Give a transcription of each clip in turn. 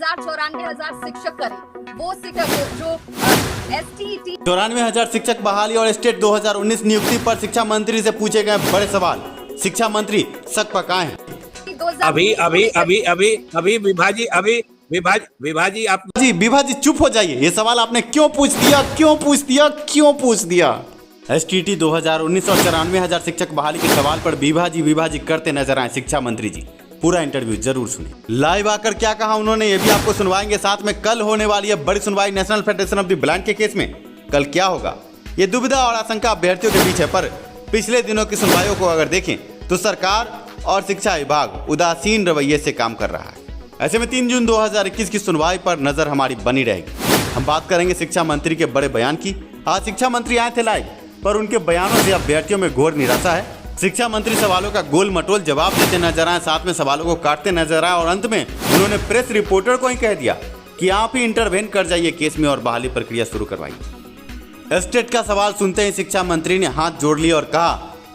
94,000 शिक्षक करें, वो शिक्षक जो STET 94,000 शिक्षक बहाली और स्टेट 2019 नियुक्ति पर शिक्षा मंत्री से पूछे गए बड़े सवाल। शिक्षा मंत्री सक पकाए हैं। अभी विभा जी आप विभा जी चुप हो जाइए। ये सवाल आपने क्यों पूछ दिया? STET 2019 और 94,000 शिक्षक बहाली के सवाल पर विभा जी करते नजर आए शिक्षा मंत्री जी। पूरा इंटरव्यू जरूर सुनिए। लाइव आकर क्या कहा उन्होंने ये भी आपको सुनवाएंगे। साथ में कल होने वाली है बड़ी सुनवाई national federation of the blind के केस में। कल क्या होगा ये दुविधा और आशंका अभ्यर्थियों के बीच है, पर पिछले दिनों की सुनवाइयों को अगर देखें तो सरकार और शिक्षा विभाग उदासीन रवैये से काम कर रहा है। ऐसे में 3 जून 2021 की सुनवाई पर नजर हमारी बनी रहेगी। हम बात करेंगे शिक्षा मंत्री के बड़े बयान की। आज शिक्षा मंत्री आए थे लाइव, पर उनके बयानों से अभ्यर्थियों में घोर निराशा है। शिक्षा मंत्री सवालों का गोल मटोल जवाब देते नजर आए, साथ में सवालों को काटते नजर आए और अंत में उन्होंने प्रेस रिपोर्टर को ही कह दिया कि आप ही इंटरवेन कर जाइए केस में और बहाली प्रक्रिया शुरू करवाइए। स्टेट का सवाल सुनते ही शिक्षा मंत्री ने हाथ जोड़ लिए और कहा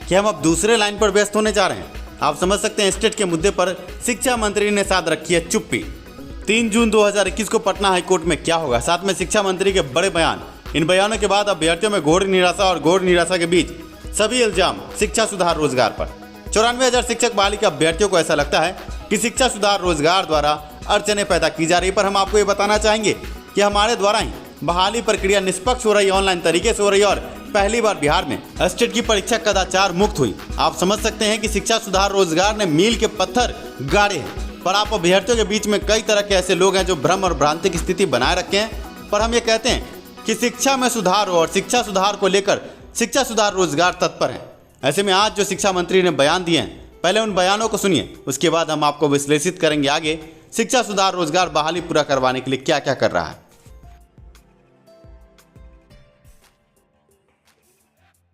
कि हम अब दूसरे लाइन पर व्यस्त होने जा रहे हैं। आप समझ सकते हैं स्टेट के मुद्दे पर शिक्षा मंत्री ने साथ रखी है चुप्पी। 3 जून 2021 को पटना हाईकोर्ट में क्या होगा, साथ में शिक्षा मंत्री के बड़े बयान। इन बयानों के बाद अभ्यर्थियों में घोर निराशा और घोर निराशा के बीच सभी इल्जाम शिक्षा सुधार रोजगार पर। 94,000 शिक्षक बहाली के अभ्यर्थियों को ऐसा लगता है कि शिक्षा सुधार रोजगार द्वारा अड़चने पैदा की जा रही, पर हम आपको ये बताना चाहेंगे कि हमारे द्वारा ही बहाली प्रक्रिया निष्पक्ष हो रही, ऑनलाइन तरीके से हो रही और पहली बार बिहार में स्टेट की परीक्षा कदाचार मुक्त हुई। आप समझ सकते हैं कि शिक्षा सुधार रोजगार ने मील के पत्थर गाड़े हैं, पर आप अभ्यर्थियों के बीच में कई तरह के ऐसे लोग हैं जो भ्रम और भ्रांति की स्थिति बनाए रखे हैं। पर हम ये कहते हैं कि शिक्षा में सुधार हो और शिक्षा सुधार को लेकर शिक्षा सुधार रोजगार तत्पर है। ऐसे में आज जो शिक्षा मंत्री ने बयान दिए हैं, पहले उन बयानों को सुनिए, उसके बाद हम आपको विश्लेषित करेंगे आगे शिक्षा सुधार रोजगार बहाली पूरा करवाने के लिए क्या क्या कर रहा है।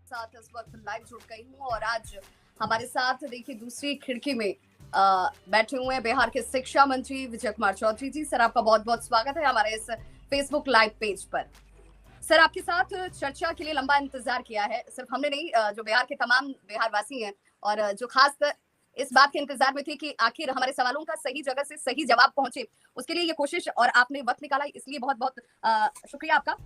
साथ इस वक्त लाइव जुड़ गई हूँ और आज हमारे साथ देखिए दूसरी खिड़की में बैठे हुए हैं बिहार के शिक्षा मंत्री विजय कुमार चौधरी जी। सर आपका बहुत बहुत स्वागत है हमारे इस फेसबुक लाइव पेज पर। सर आपके साथ चर्चा के लिए लंबा इंतजार किया है, सिर्फ हमने नहीं, जो बिहार के तमाम बिहार वासी हैं और जो खास इस बात के इंतजार में थे कि आखिर हमारे सवालों का सही जगह से सही जवाब पहुंचे, उसके लिए ये कोशिश और आपने वक्त निकाला, इसलिए बहुत बहुत शुक्रिया आपका।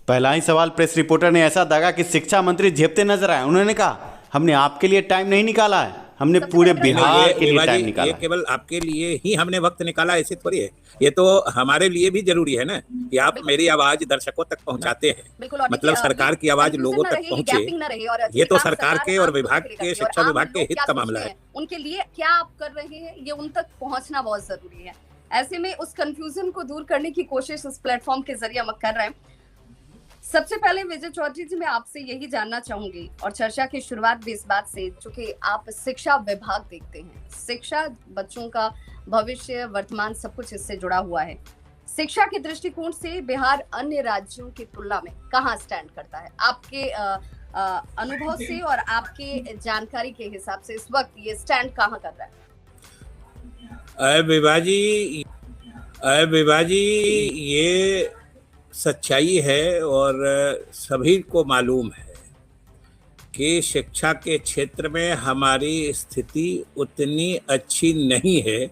पहला ही सवाल प्रेस रिपोर्टर ने ऐसा दागा कि शिक्षा मंत्री झेपते नजर आए। उन्होंने कहा हमने आपके लिए टाइम नहीं निकाला है, हमने पूरे बिहार के लिए टाइम निकाला। ये केवल आपके लिए ही हमने वक्त निकाला ऐसे थोड़ी है, ये तो हमारे लिए भी जरूरी है ना कि आप मेरी आवाज दर्शकों तक पहुंचाते हैं, मतलब सरकार की आवाज लोगों तक पहुंचे। ये तो सरकार के और विभाग के शिक्षा विभाग के हित का मामला है। उनके लिए क्या आप कर रहे हैं ये उन तक पहुंचना बहुत जरूरी है। ऐसे में उस कंफ्यूजन को दूर करने की कोशिश इस प्लेटफॉर्म के जरिए हम कर रहे हैं। सबसे पहले विजय चौधरी जी मैं आपसे यही जानना चाहूंगी और चर्चा की शुरुआत भी इस बात से, चूंकि आप शिक्षा विभाग देखते हैं, शिक्षा बच्चों का भविष्य वर्तमान सब कुछ इससे जुड़ा हुआ है। शिक्षा के दृष्टिकोण से बिहार अन्य राज्यों की तुलना में कहाँ स्टैंड करता है आपके अनुभव से और आपके जानकारी के हिसाब से इस वक्त ये स्टैंड कहाँ कर रहा है? विभा जी ये सच्चाई है और सभी को मालूम है कि शिक्षा के क्षेत्र में हमारी स्थिति उतनी अच्छी नहीं है।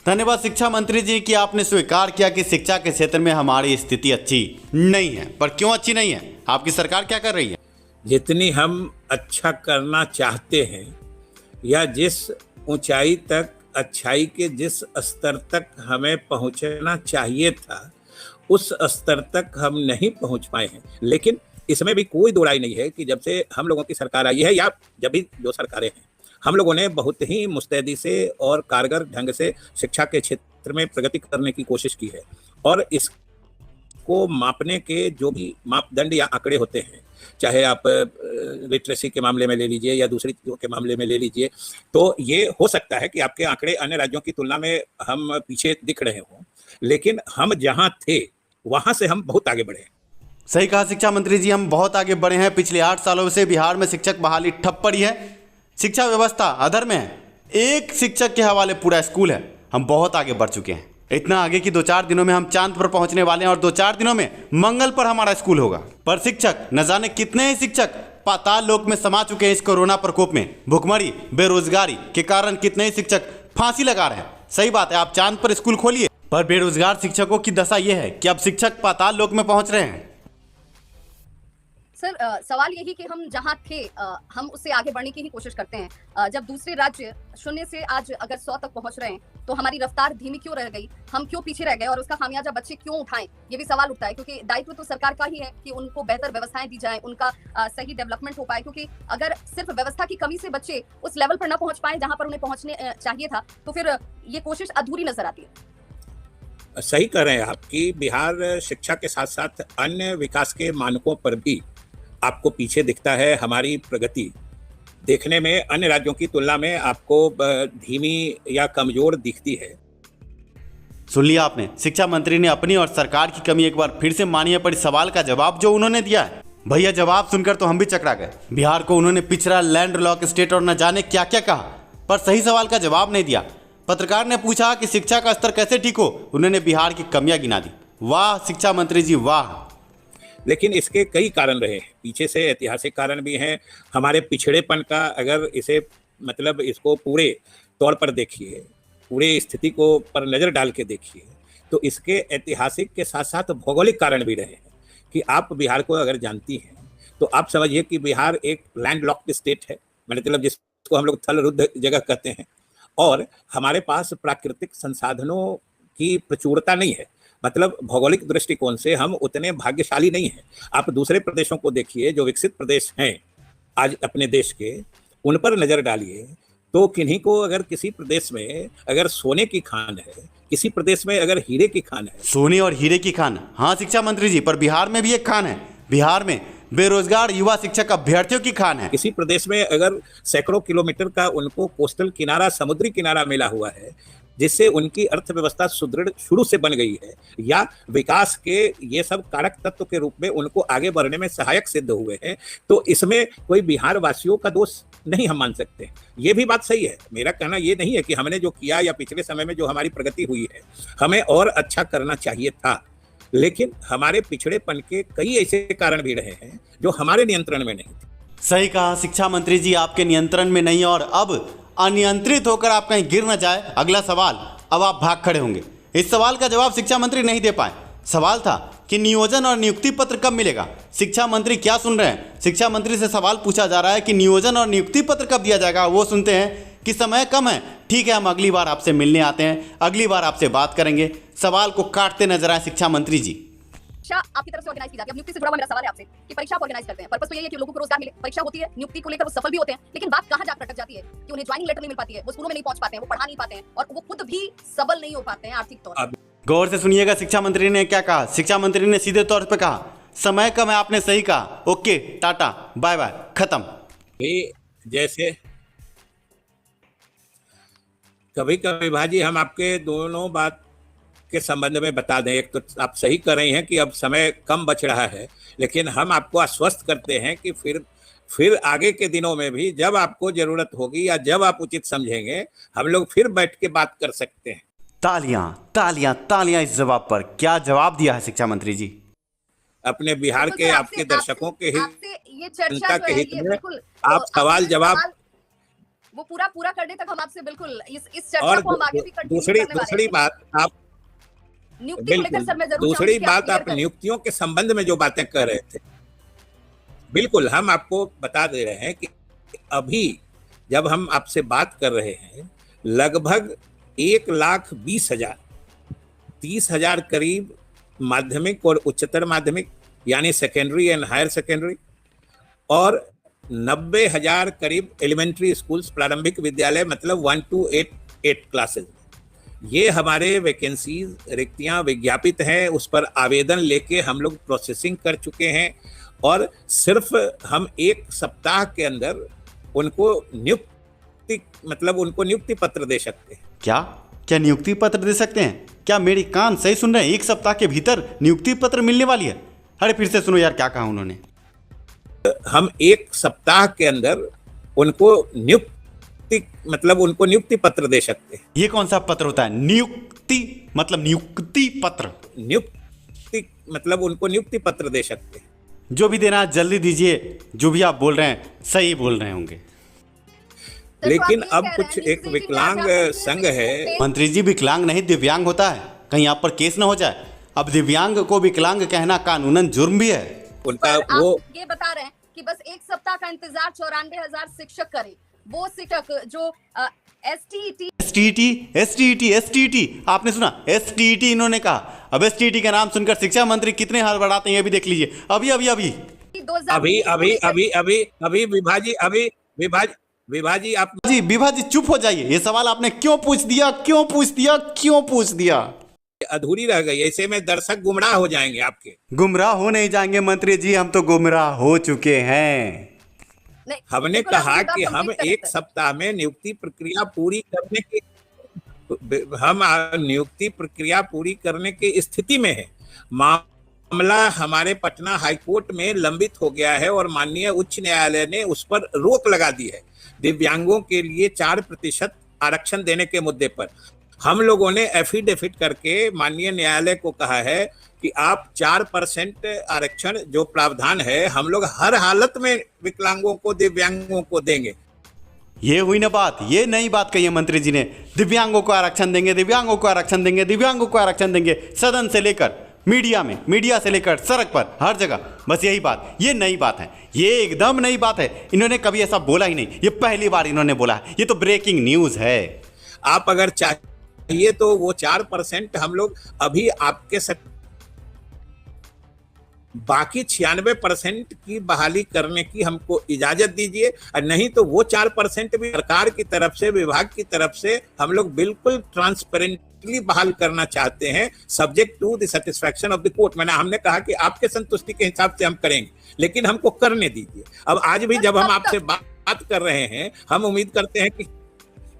धन्यवाद शिक्षा मंत्री जी कि आपने स्वीकार किया कि शिक्षा के क्षेत्र में हमारी स्थिति अच्छी नहीं है। पर क्यों अच्छी नहीं है, आपकी सरकार क्या कर रही है? जितनी हम अच्छा करना चाहते हैं या जिस ऊंचाई तक, अच्छाई के जिस स्तर तक हमें पहुंचना चाहिए था, उस स्तर तक हम नहीं पहुंच पाए हैं। लेकिन इसमें भी कोई दो राय नहीं है कि जब से हम लोगों की सरकार आई है या जब भी जो सरकारें हैं, हम लोगों ने बहुत ही मुस्तैदी से और कारगर ढंग से शिक्षा के क्षेत्र में प्रगति करने की कोशिश की है। और इसको मापने के जो भी मापदंड या आंकड़े होते हैं, चाहे आप लिटरेसी के मामले में ले लीजिए या दूसरी चीज़ों के मामले में ले लीजिए, तो ये हो सकता है कि आपके आंकड़े अन्य राज्यों की तुलना में हम पीछे दिख रहे हों, लेकिन हम जहाँ थे वहाँ से हम बहुत आगे बढ़े हैं। सही कहा शिक्षा मंत्री जी, हम बहुत आगे बढ़े हैं। पिछले 8 सालों से बिहार में शिक्षक बहाली ठप पड़ी है, शिक्षा व्यवस्था अधर में है, एक शिक्षक के हवाले पूरा स्कूल है। हम बहुत आगे बढ़ चुके हैं, इतना आगे कि 2-4 दिनों में हम चांद पर पहुंचने वाले हैं और 2-4 दिनों में मंगल पर हमारा स्कूल होगा। पर शिक्षक, न जाने कितने ही शिक्षक पाताल लोक में समा चुके हैं इस कोरोना प्रकोप में। भुखमरी, बेरोजगारी के कारण कितने ही शिक्षक फांसी लगा रहे हैं। सही बात है, आप चांद पर स्कूल खोलिए, पर बेरोजगार शिक्षकों की दशा यह है कि अब शिक्षक पाताल लोक में पहुंच रहे हैं। सर सवाल यही कि हम जहां थे हम उससे आगे बढ़ने की ही कोशिश करते हैं। जब दूसरे राज्य शून्य से आज अगर 100 तक पहुंच रहे हैं तो हमारी रफ्तार धीमी क्यों रह गई, हम क्यों पीछे रह गए और उसका खामियाजा बच्चे क्यों उठाएं, ये भी सवाल उठता है। क्योंकि दायित्व तो सरकार का ही है कि उनको बेहतर व्यवस्थाएं दी जाए, उनका सही डेवलपमेंट हो पाए। क्योंकि अगर सिर्फ व्यवस्था की कमी से बच्चे उस लेवल पर ना पहुंच पाए जहां पर उन्हें पहुंचने चाहिए था तो फिर ये कोशिश अधूरी नजर आती है। सही कह रहे हैं आप कि बिहार शिक्षा के साथ साथ अन्य विकास के मानकों पर भी आपको पीछे दिखता है। हमारी प्रगति देखने में अन्य राज्यों की तुलना में आपको धीमी या कमजोर दिखती है। सुन लिया आपने, शिक्षा मंत्री ने अपनी और सरकार की कमी एक बार फिर से मानिए पड़ी सवाल का जवाब जो उन्होंने दिया है। भैया जवाब सुनकर तो हम भी चकरा गए। बिहार को उन्होंने पिछड़ा, लैंड लॉक स्टेट और न जाने क्या क्या कहा, पर सही सवाल का जवाब नहीं दिया। पत्रकार ने पूछा कि शिक्षा का स्तर कैसे ठीक हो, उन्होंने बिहार की कमियां गिना दी। वाह शिक्षा मंत्री जी वाह। लेकिन इसके कई कारण रहे हैं, पीछे से ऐतिहासिक कारण भी हैं। हमारे पिछड़ेपन का अगर इसे मतलब इसको पूरे तौर पर देखिए, पूरे स्थिति को पर नज़र डाल के देखिए तो इसके ऐतिहासिक के साथ साथ भौगोलिक कारण भी रहे हैं। कि आप बिहार को अगर जानती हैं तो आप समझिए कि बिहार एक लैंड लॉक्ड स्टेट है, मतलब जिसको हम लोग थलरुद्ध जगह कहते हैं, और हमारे पास प्राकृतिक संसाधनों की प्रचुरता नहीं है। मतलब भौगोलिक दृष्टिकोण से हम उतने भाग्यशाली नहीं हैं। आप दूसरे प्रदेशों को देखिए जो विकसित प्रदेश हैं आज अपने देश के, उन पर नजर डालिए तो किन्हीं को अगर किसी प्रदेश में अगर सोने की खान है, किसी प्रदेश में अगर हीरे की खान है। सोने और हीरे की खान, हाँ शिक्षा मंत्री जी, पर बिहार में भी एक खान है। बिहार में बेरोजगार युवा शिक्षक अभ्यर्थियों की खान है। किसी प्रदेश में अगर सैकड़ों किलोमीटर का उनको कोस्टल किनारा, समुद्री किनारा मिला हुआ है जिससे उनकी अर्थव्यवस्था सुदृढ़ शुरू से बन गई है, या विकास के ये सब कारक तत्व के रूप में उनको आगे बढ़ने में सहायक सिद्ध हुए हैं, तो इसमें कोई बिहार वासियों का दोष नहीं हम मान सकते। ये भी बात सही है। मेरा कहना ये नहीं है कि हमने जो किया या पिछले समय में जो हमारी प्रगति हुई है हमें और अच्छा करना चाहिए था, लेकिन हमारे पिछड़ेपन के कई ऐसे कारण भी रहे हैं जो हमारे नियंत्रण में नहीं थे। सही कहा शिक्षा मंत्री जी, आपके नियंत्रण में नहीं और अब अनियंत्रित होकर आप कहीं गिर न जाए। अगला सवाल, अब आप भाग खड़े होंगे। इस सवाल का जवाब शिक्षा मंत्री नहीं दे पाए। सवाल था कि नियोजन और नियुक्ति पत्र कब मिलेगा। शिक्षा मंत्री क्या सुन रहे हैं? शिक्षा मंत्री से सवाल पूछा जा रहा है कि नियोजन और नियुक्ति पत्र कब दिया जाएगा। वो सुनते हैं कि समय कम है, ठीक है हम अगली बार आपसे मिलने आते हैं, अगली बार आपसे बात करेंगे। सवाल को काटते नजर आए शिक्षा मंत्री जी। परीक्षा आपकी तरफ से ऑर्गेनाइज की जाती है। अब नियुक्ति से जुड़ा हुआ मेरा सवाल है आपसे कि परीक्षा आप ऑर्गेनाइज करते हैं, पर्पस तो यही है कि लोगों को रोजगार मिले। परीक्षा होती है, नियुक्ति को लेकर वो सफल भी होते हैं, लेकिन बात कहां जाकर अटक जाती है कि उन्हें ज्वाइनिंग लेटर नहीं मिल पाती है, वो स्कूलों में नहीं पहुंच पाते हैं, वो पढ़ा नहीं पाते हैं और वो खुद भी सबल नहीं हो पाते हैं आर्थिक तौर पर। गौर से सुनिएगा शिक्षा मंत्री ने क्या कहा। शिक्षा मंत्री ने सीधे तौर पर कहा समय कम है, आपने सही कहा, ओके टाटा बाय बाय खत्म। जैसे कभी कभी भाजी हम आपके दोनों बात के संबंध में बता दें। एक तो आप सही कर रही हैं कि अब समय कम बच रहा है, लेकिन हम आपको आश्वस्त करते हैं कि फिर आगे के दिनों में भी जब आपको जरूरत होगी या जब आप उचित समझेंगे हम लोग फिर बैठ के बात कर सकते हैं। तालियां तालियां तालियां इस जवाब पर। क्या जवाब दिया है शिक्षा मंत्री जी? अपने बिहार के आपके दर्शकों के जनता के हित में आप सवाल जवाब वो पूरा करने तक हम आपसे बिल्कुल इस चर्चा को हम आगे भी कंटिन्यू करने वाले हैं। दूसरी बात आप नियुक्ति को लेकर सर मैं जरूर दूसरी बात आप नियुक्तियों के संबंध में जो बातें कर रहे थे, बिल्कुल हम आपको बता दे रहे हैं कि अभी जब हम आपसे बात कर रहे हैं लगभग 1,20,000 30,000 करीब माध्यमिक और उच्चतर माध्यमिक यानी सेकेंडरी एंड हायर सेकेंडरी और 90,000 करीब एलिमेंट्री स्कूल्स, प्रारंभिक विद्यालय, मतलब 1 to 8 क्लासेज, ये हमारे वैकेंसीज रिक्तियां विज्ञापित हैं। उस पर आवेदन लेके हम लोग प्रोसेसिंग कर चुके हैं और सिर्फ हम 1 सप्ताह के अंदर उनको नियुक्ति पत्र दे सकते हैं। क्या नियुक्ति पत्र दे सकते हैं? क्या मेरी कान सही सुन रहे हैं? 1 सप्ताह के भीतर नियुक्ति पत्र मिलने वाली है? अरे फिर से सुनो यार, क्या कहा उन्होंने? हम 1 सप्ताह के अंदर उनको नियुक्ति पत्र दे सकते हैं। ये कौन सा पत्र होता है? नियुक्ति पत्र। उनको नियुक्ति पत्र दे सकते हैं। जो भी देना जल्दी दीजिए। जो भी आप बोल रहे हैं सही बोल रहे होंगे। लेकिन अब कुछ एक विकलांग संघ है। मंत्री जी विकलांग नहीं दिव्यांग होता है, कहीं आप पर केस ना हो जाए। अब दिव्यांग को विकलांग कहना कानूनन जुर्म भी है। उनका पर वो आप ये बता रहे हैं कि बस एक सप्ताह का इंतजार 94,000 शिक्षक करें। वो शिक्षक जो एसटीईटी एसटीईटी आपने सुना? एसटीईटी इन्होंने कहा। अब एसटीईटी का नाम सुनकर शिक्षा मंत्री कितने हड़बड़ाते हैं ये भी देख लीजिए। अभी अभी अभी अभी अभी अभी अभी अभी विभाजी आप जी विभा जी चुप हो जाइए। ये सवाल आपने क्यों पूछ दिया, क्यों पूछ दिया, क्यों पूछ दिया? अधूरी रह गई, ऐसे में दर्शक गुमराह हो जाएंगे आपके। गुमराह हो नहीं जाएंगे मंत्री जी, हम तो गुमराह हो चुके हैं। हमने कहा कि हम एक सप्ताह में नियुक्ति प्रक्रिया पूरी करने की नियुक्ति प्रक्रिया पूरी करने की स्थिति में है। मामला हमारे पटना हाईकोर्ट में लंबित हो गया है और माननीय उच्च न्यायालय ने उस पर रोक लगा दी है। दिव्यांगों के लिए 4% आरक्षण देने के मुद्दे पर हम लोगों ने एफिडेविट करके माननीय न्यायालय को कहा है कि आप 4% आरक्षण जो प्रावधान है हम लोग हर हालत में विकलांगों को, दिव्यांगों को देंगे। ये हुई ना बात, ये नई बात कही है मंत्री जी ने। दिव्यांगों को आरक्षण देंगे, दिव्यांगों को आरक्षण देंगे, दिव्यांगों को आरक्षण देंगे। सदन से लेकर मीडिया में, मीडिया से लेकर सड़क पर, हर जगह बस यही बात। ये नई बात है, ये एकदम नई बात है। इन्होंने कभी ऐसा बोला ही नहीं, ये पहली बार इन्होंने बोला है। ये तो ब्रेकिंग न्यूज है। आप अगर चाहिए तो वो 4% हम लोग अभी आपके बाकी 96% की बहाली करने की हमको इजाजत दीजिए, और नहीं तो वो 4% भी सरकार की तरफ से, विभाग की तरफ से हम लोग बिल्कुल ट्रांसपेरेंटली बहाल करना चाहते हैं, subject to the satisfaction of the court. आपने कहा कि आपके संतुष्टि के हिसाब से हम करेंगे, लेकिन हमको करने दीजिए। अब आज भी जब हम आपसे बात कर रहे हैं, हम उम्मीद करते हैं कि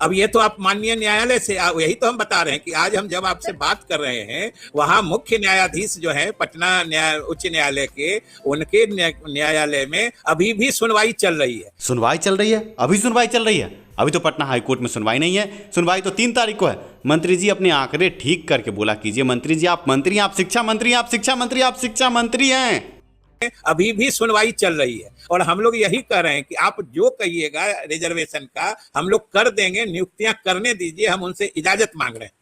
अब ये तो आप माननीय न्यायालय से, यही तो हम बता रहे हैं कि आज हम जब आपसे बात कर रहे हैं, वहां मुख्य न्यायाधीश जो है पटना उच्च न्यायालय के, उनके न्यायालय में अभी भी सुनवाई चल रही है। सुनवाई चल रही है? अभी सुनवाई चल रही है? अभी तो पटना हाईकोर्ट में सुनवाई नहीं है। सुनवाई तो 3 तारीख को है। मंत्री जी अपने आंकड़े ठीक करके बोला कीजिए। मंत्री जी आप मंत्री, आप शिक्षा मंत्री, आप शिक्षा मंत्री, आप शिक्षा मंत्री हैं। अभी भी सुनवाई चल रही है और हम लोग यही कह रहे हैं कि आप जो कहिएगा रिजर्वेशन का हम लोग कर देंगे, नियुक्तियां करने दीजिए, हम उनसे इजाजत मांग रहे हैं।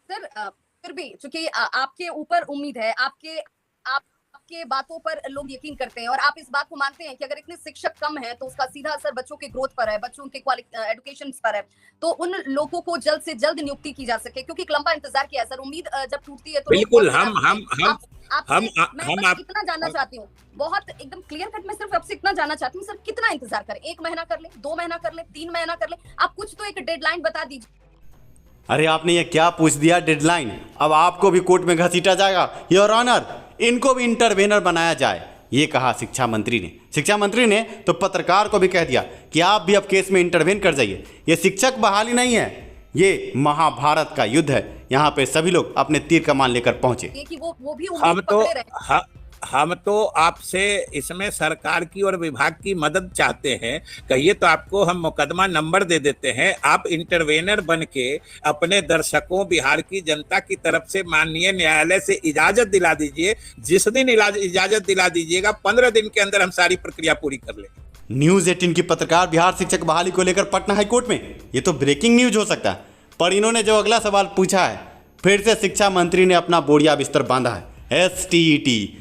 सर फिर भी चूंकि आपके ऊपर उम्मीद है, आपके बातों पर लोग यकीन करते हैं और आप इस बात को मानते हैं कि अगर इतने शिक्षक कम हैं तो उसका सीधा असर बच्चों के ग्रोथ पर है, बच्चों के एजुकेशन पर है, तो उन लोगों को जल्द से जल्द नियुक्ति की जा सके, क्योंकि एक लंबा इंतजार किया सर। उम्मीद जब टूटती है तो बिल्कुल मैं इतना जानना चाहती हूँ, बहुत एकदम क्लियर कट, मैं सिर्फ आपसे इतना जानना चाहती हूँ सर, कितना इंतजार करें? 1 महीना कर ले, 2 महीना कर ले, 3 महीना कर ले, आप कुछ तो एक डेडलाइन बता दीजिए। अरे आपने ये क्या पूछ दिया डेडलाइन? अब आपको भी कोर्ट में घसीटा जाएगा। योर ऑनर, इनको भी इंटरवेनर बनाया जाए, ये कहा शिक्षा मंत्री ने। शिक्षा मंत्री ने तो पत्रकार को भी कह दिया कि आप भी अब केस में इंटरवेन कर जाइए। ये शिक्षक बहाली नहीं है, ये महाभारत का युद्ध है। यहाँ पे सभी लोग अपने तीर कमान लेकर पहुंचे। कि वो भी हम तो आपसे इसमें सरकार की और विभाग की मदद चाहते हैं। कहिए तो आपको हम मुकदमा नंबर दे देते हैं, आप इंटरवेनर बन के अपने दर्शकों, बिहार की जनता की तरफ से माननीय न्यायालय से इजाजत दिला दीजिए। जिस दिन इजाजत दिला दीजिएगा 15 दिन के अंदर हम सारी प्रक्रिया पूरी कर लेंगे। न्यूज 18 की पत्रकार बिहार शिक्षक बहाली को लेकर पटना हाईकोर्ट में, ये तो ब्रेकिंग न्यूज हो सकता है। पर इन्होंने जो अगला सवाल पूछा है, फिर से शिक्षा मंत्री ने अपना बोरिया बिस्तर बांधा है। एसटीईटी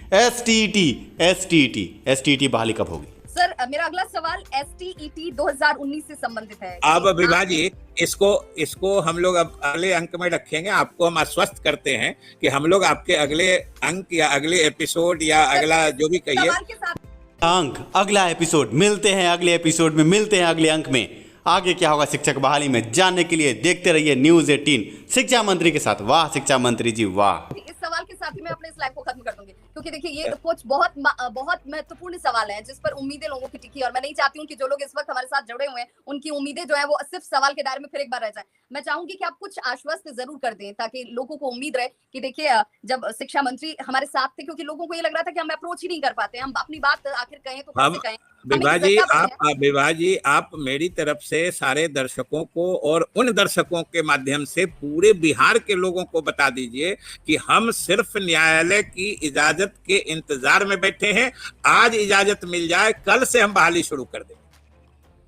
बहाली कब होगी? सर मेरा अगला सवाल एसटीईटी 2019 से संबंधित है। अब विभाजी इसको हम लोग अब अगले अंक में रखेंगे। आपको हम आश्वस्त करते हैं कि हम लोग आपके अगले अंक या अगले एपिसोड या अगला जो भी कहिए अंक, अगला एपिसोड, मिलते हैं अगले एपिसोड में, मिलते हैं अगले अंक में। आगे क्या होगा शिक्षक बहाली में जानने के लिए देखते रहिए न्यूज 18 शिक्षा मंत्री के साथ। वाह शिक्षा मंत्री जी वाह। इस सवाल के साथ ही मैं अपने इस लाइव को खत्म कर दूंगी, क्योंकि देखिए ये कुछ बहुत महत्वपूर्ण सवाल हैं जिस पर उम्मीदें लोगों की टिकी, और मैं नहीं चाहती हूँ कि जो लोग इस वक्त हमारे साथ जुड़े हुए हैं उनकी उम्मीदें जो है वो सिर्फ सवाल के दायरे में फिर एक बार रह जाए। मैं चाहूंगी कि आप कुछ आश्वस्त जरूर कर दें ताकि लोगों को उम्मीद रहे कि देखिए जब शिक्षा मंत्री हमारे साथ थे, क्योंकि लोगों को ये लग रहा था कि हम अप्रोच ही नहीं कर पाते, हम अपनी बात आखिर कहें तो कैसे कहें। विभाजी आप मेरी तरफ से सारे दर्शकों को और उन दर्शकों के माध्यम से पूरे बिहार के लोगों को बता दीजिए कि हम सिर्फ न्यायालय की इजाजत के इंतजार में बैठे हैं। आज इजाजत मिल जाए, कल से हम बहाली शुरू कर देंगे।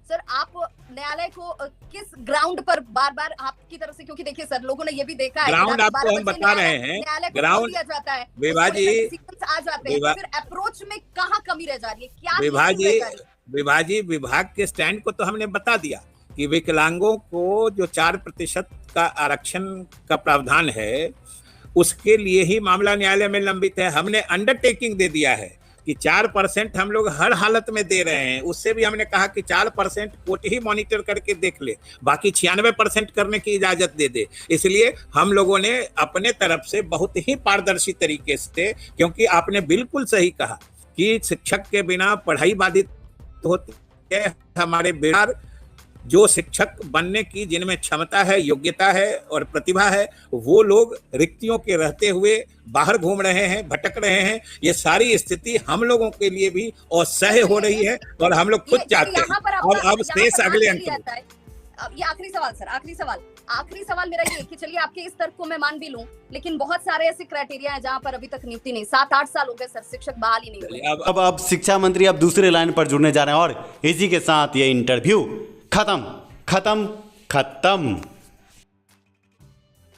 सर आप न्यायालय को किस ग्राउंड पर बार बार आपकी तरफ से, क्योंकि देखिए सर लोगों ने ये भी देखा है ग्राउंड आपको हम बता रहे हैं, ग्राउंड दिया जाता है, विभा जी आ जाते हैं, फिर अप्रोच में कहाँ कमी रह जा रही है, क्या विभा जी विभाग के स्टैंड को तो हमने बता दिया कि विकलांगों को जो 4% का आरक्षण का प्रावधान है उसके लिए ही मामला न्यायालय में लंबित है। हमने अंडरटेकिंग दे दिया है कि 4% हम लोग हर हालत में दे रहे हैं। उससे भी हमने कहा कि 4% कोर्ट ही मॉनिटर करके देख ले, बाकी 96% करने की इजाजत दे दे। इसलिए हम लोगों ने अपने तरफ से बहुत ही पारदर्शी तरीके से, क्योंकि आपने बिल्कुल सही कहा कि शिक्षक के बिना पढ़ाई बाधित होती है। हमारे बिहार जो शिक्षक बनने की जिनमें क्षमता है, योग्यता है और प्रतिभा है, वो लोग रिक्तियों के रहते हुए बाहर घूम रहे हैं, भटक रहे हैं। ये सारी स्थिति हम लोगों के लिए भी असह्य हो रही है और हम लोग खुद चाहते हैं। और अब शेष अगले अंक में ये आखिरी सवाल सर, आखिरी सवाल मेरा ये कि चलिए आपके इस तर्क को मैं मान भी लूं, लेकिन बहुत सारे ऐसे क्राइटेरिया हैं जहां पर अभी तक नियुक्ति नहीं, 7-8 साल हो गए सर, शिक्षक बहाल ही नहीं हुए। अब शिक्षा मंत्री अब दूसरे लाइन पर जुड़ने जा रहे हैं और इसी के साथ ये इंटरव्यू खत्म।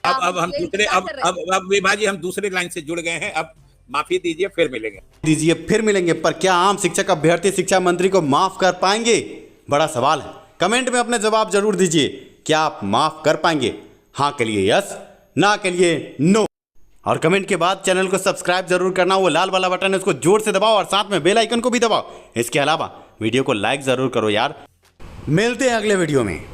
अब हम दूसरे अब विभा जी हम दूसरे लाइन से जुड़ गए हैं। अब माफी दीजिए, फिर मिलेंगे। पर क्या आम शिक्षक अभ्यर्थी शिक्षा मंत्री को माफ कर पाएंगे? बड़ा सवाल है। कमेंट में अपने जवाब जरूर दीजिए। क्या आप माफ कर पाएंगे? हाँ के लिए यस, ना के लिए नो। और कमेंट के बाद चैनल को सब्सक्राइब जरूर करना, वो लाल वाला बटन है उसको जोर से दबाओ और साथ में बेल आइकन को भी दबाओ। इसके अलावा वीडियो को लाइक जरूर करो यार। मिलते हैं अगले वीडियो में।